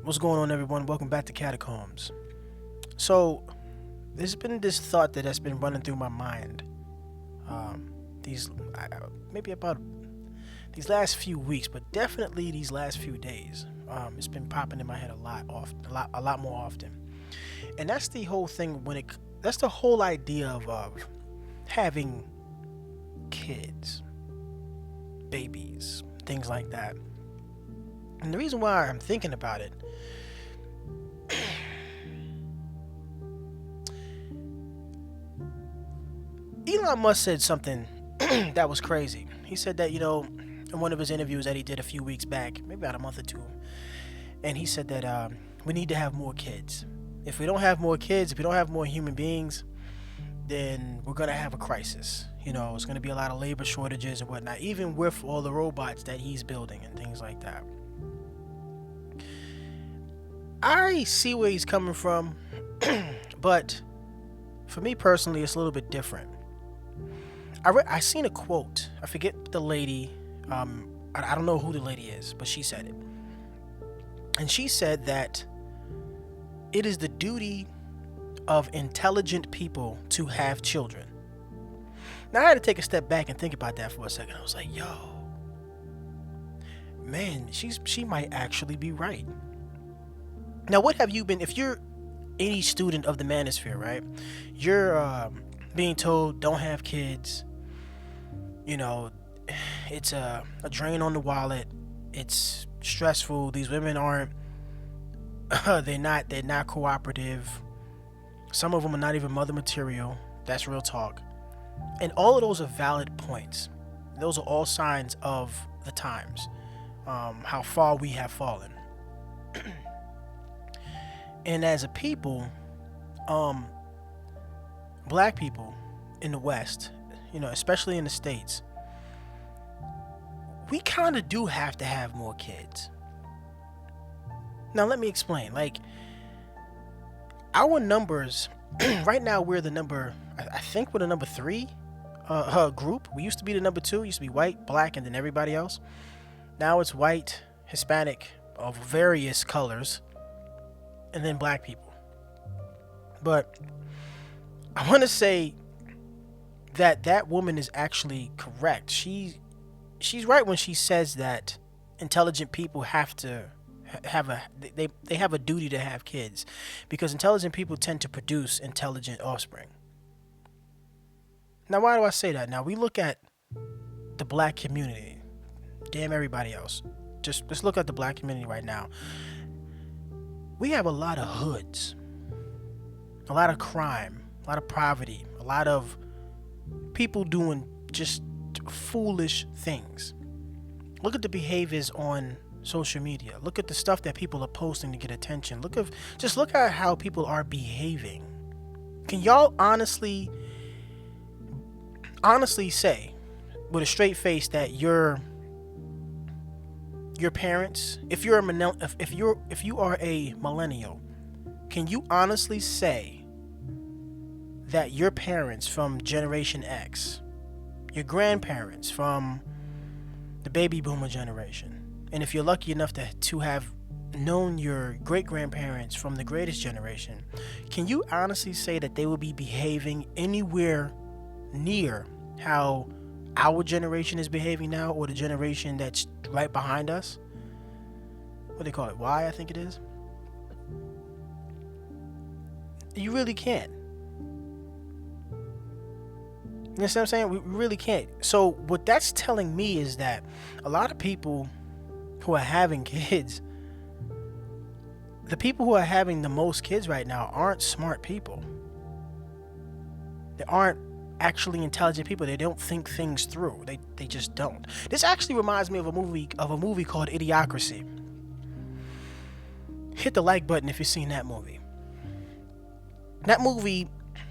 What's going on, everyone? Welcome back to Catacombs. So, there's been this thought that has been running through my mind. These maybe about these last few weeks, but definitely these last few days. It's been popping in my head a lot more often. And that's the whole thing that's the whole idea of having kids, babies, things like that. And the reason why I'm thinking about it, Elon Musk said something that was crazy. He said that, in one of his interviews that he did a few weeks back, maybe about a month or two, and he said that we need to have more kids. If we don't have more kids, if we don't have more human beings, then we're going to have a crisis. It's going to be a lot of labor shortages and whatnot, even with all the robots that he's building and things like that. I see where he's coming from, but for me personally, it's a little bit different. I seen a quote. I forget the lady. I don't know who the lady is, but she said it. And she said that it is the duty of intelligent people to have children. Now, I had to take a step back and think about that for a second. I was like, yo, man, she might actually be right. Now, what have you been, if you're any student of the manosphere, right? You're being told don't have kids. It's a drain on the wallet. It's stressful. These women aren't they're not cooperative. Some of them are not even mother material. That's real talk. And all of those are valid points. Those are all signs of the times, how far we have fallen. And as a people, black people in the West, especially in the States, we kind of do have to have more kids. Now, let me explain. Like, our numbers, right now, we're the number, I think we're the number 3 group. We used to be the number 2, used to be white, black, and then everybody else. Now it's white, Hispanic, of various colors, and then black people. But I want to say that woman is actually correct. She's right when she says that intelligent people have to they have a duty to have kids, because intelligent people tend to produce intelligent offspring. Now, why do I say that? Now, we look at the black community. Damn everybody else. Just look at the black community right now. We have a lot of hoods, a lot of crime, a lot of poverty, a lot of people doing just foolish things. Look at the behaviors on social media. Look at the stuff that people are posting to get attention. Look at how people are behaving. Can y'all honestly say with a straight face that your parents, if you are a millennial, can you honestly say that your parents from Generation X, your grandparents from the baby boomer generation, and if you're lucky enough to have known your great grandparents from the greatest generation, can you honestly say that they will be behaving anywhere near how our generation is behaving now, or the generation that's right behind us? What do they call it? Y, I think it is. You really can't. You know what I'm saying? We really can't. So what that's telling me is that a lot of people who are having kids, the people who are having the most kids right now aren't smart people. They aren't actually intelligent people. They don't think things through. They just don't. This actually reminds me of a movie called Idiocracy. Hit the like button if you've seen that movie. That movie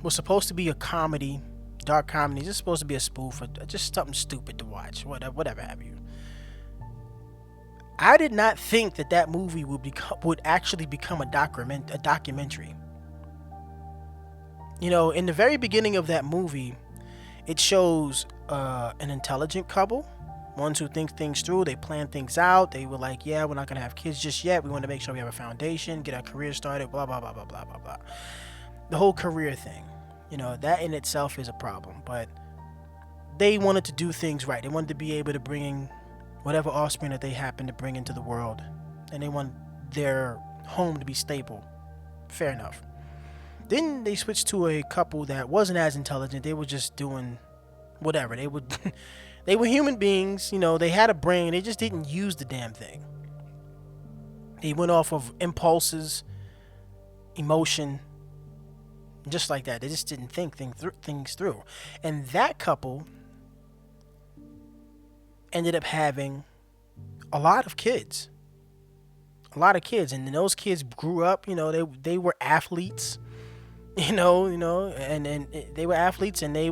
was supposed to be a comedy, dark comedy. It's just supposed to be a spoof, or just something stupid to watch, whatever have you. I did not think that movie would actually become a documentary. In the very beginning of that movie, it shows an intelligent couple Ones who think things through, they plan things out. They were like, yeah, we're not going to have kids just yet. We want to make sure we have a foundation, get our career started, blah, blah, blah, blah, blah, blah, blah. The whole career thing, that in itself is a problem. But they wanted to do things right. They wanted to be able to bring in whatever offspring that they happen to bring into the world. And they want their home to be stable. Fair enough. Then they switched to a couple that wasn't as intelligent. They were just doing whatever. They would... They were human beings, they had a brain, they just didn't use the damn thing. They went off of impulses, emotion, just like that. They just didn't think things through. And that couple ended up having a lot of kids. And then those kids grew up, they were athletes. And they were athletes, and they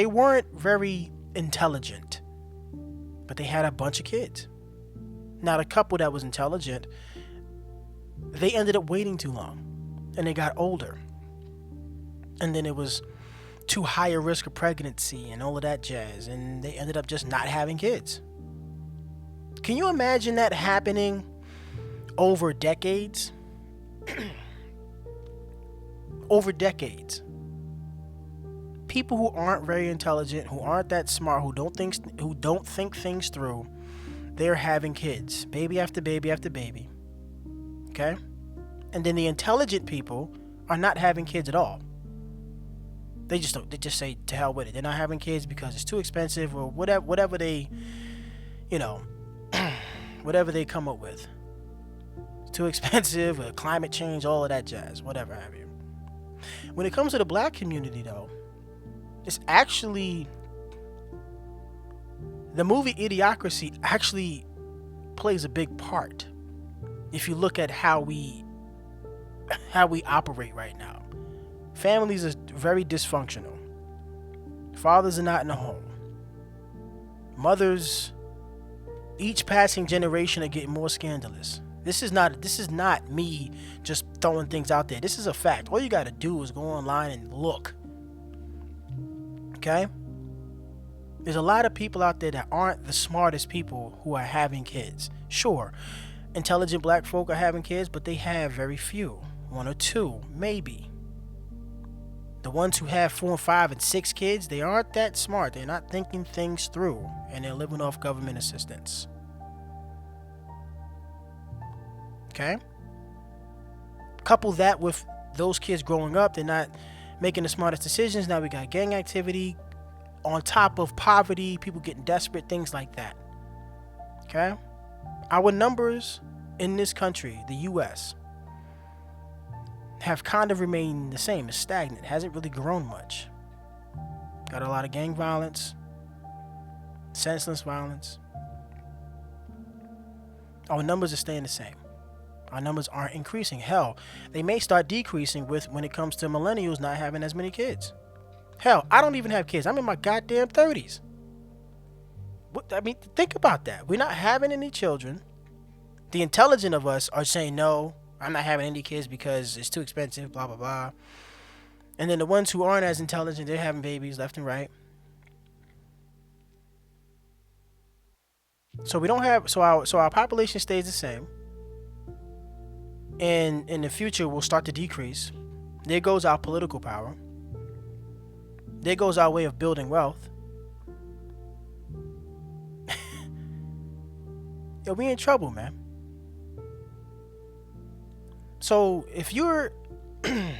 weren't very intelligent, but they had a bunch of kids. Now the couple that was intelligent, they ended up waiting too long, and they got older, and then it was too high a risk of pregnancy and all of that jazz, and they ended up just not having kids. Can you imagine that happening over decades? Over decades. People who aren't very intelligent, who aren't that smart, who don't think things through, they're having kids, baby after baby after baby. Okay? And then the intelligent people are not having kids at all. They just say to hell with it. They're not having kids because it's too expensive, or whatever they whatever they come up with. It's too expensive, or climate change, all of that jazz, whatever have you. When it comes to the black community though, it's actually, the movie Idiocracy actually plays a big part if you look at how we operate right now. Families are very dysfunctional. Fathers are not in the home. Mothers, each passing generation, are getting more scandalous. This is not me just throwing things out there. This is a fact. All you got to do is go online and look. Okay? There's a lot of people out there that aren't the smartest people who are having kids. Sure, intelligent black folk are having kids, but they have very few. 1 or 2, maybe. The ones who have 4 and 5 and 6 kids, they aren't that smart. They're not thinking things through, and they're living off government assistance. Okay? Couple that with those kids growing up, they're not making the smartest decisions. Now we got gang activity on top of poverty, people getting desperate, things like that. Okay? Our numbers in this country, the US, have kind of remained the same. It's stagnant. It hasn't really grown much. Got a lot of gang violence, senseless violence. Our numbers are staying the same. Our numbers aren't increasing. Hell, they may start decreasing when it comes to millennials not having as many kids. Hell, I don't even have kids. I'm in my goddamn 30s. Think about that. We're not having any children. The intelligent of us are saying, no, I'm not having any kids because it's too expensive, blah, blah, blah. And then the ones who aren't as intelligent, they're having babies left and right. So we don't have, so our population stays the same. And in the future, we'll start to decrease. There goes our political power. There goes our way of building wealth. Yo, we in trouble, man. So if you're an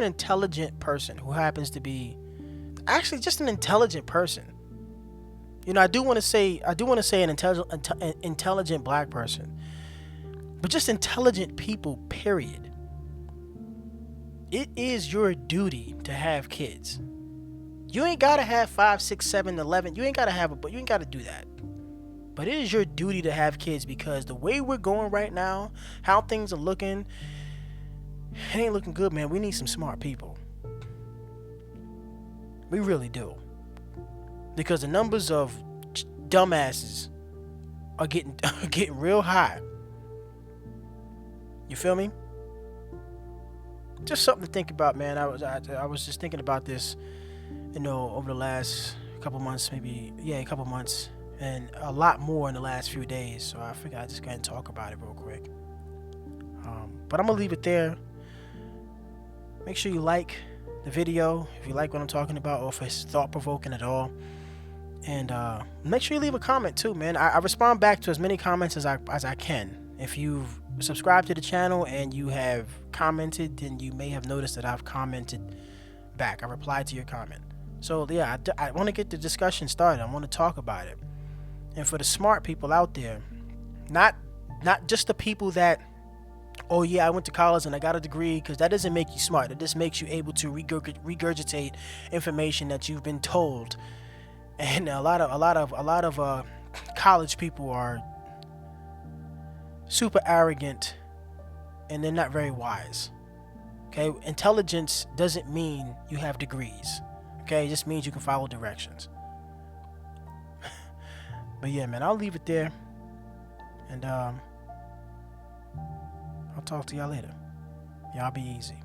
intelligent person who happens to be actually just an intelligent person, I do want to say an intelligent black person, but just intelligent people, period. It is your duty to have kids. You ain't gotta have 5, 6, 7, 11. You ain't gotta do that. But it is your duty to have kids, because the way we're going right now, how things are looking, it ain't looking good, man. We need some smart people. We really do. Because the numbers of dumbasses are getting real high. You feel me? Just something to think about, man. I was just thinking about this, over the last a couple months, maybe, yeah, a couple months, and a lot more in the last few days. So I figured I'd just go ahead and talk about it real quick. But I'm gonna leave it there. Make sure you like the video if you like what I'm talking about, or if it's thought-provoking at all. And make sure you leave a comment too, man. I respond back to as many comments as I can. If you've subscribed to the channel and you have commented, then you may have noticed that I've commented back. I replied to your comment. So yeah, I want to get the discussion started. I want to talk about it. And for the smart people out there, not just the people that, oh yeah, I went to college and I got a degree, because that doesn't make you smart. It just makes you able to regurgitate information that you've been told. And a lot of college people are super arrogant, and they're not very wise. Okay, intelligence doesn't mean you have degrees. Okay, it just means you can follow directions. But yeah, man, I'll leave it there, and I'll talk to y'all later. Y'all be easy.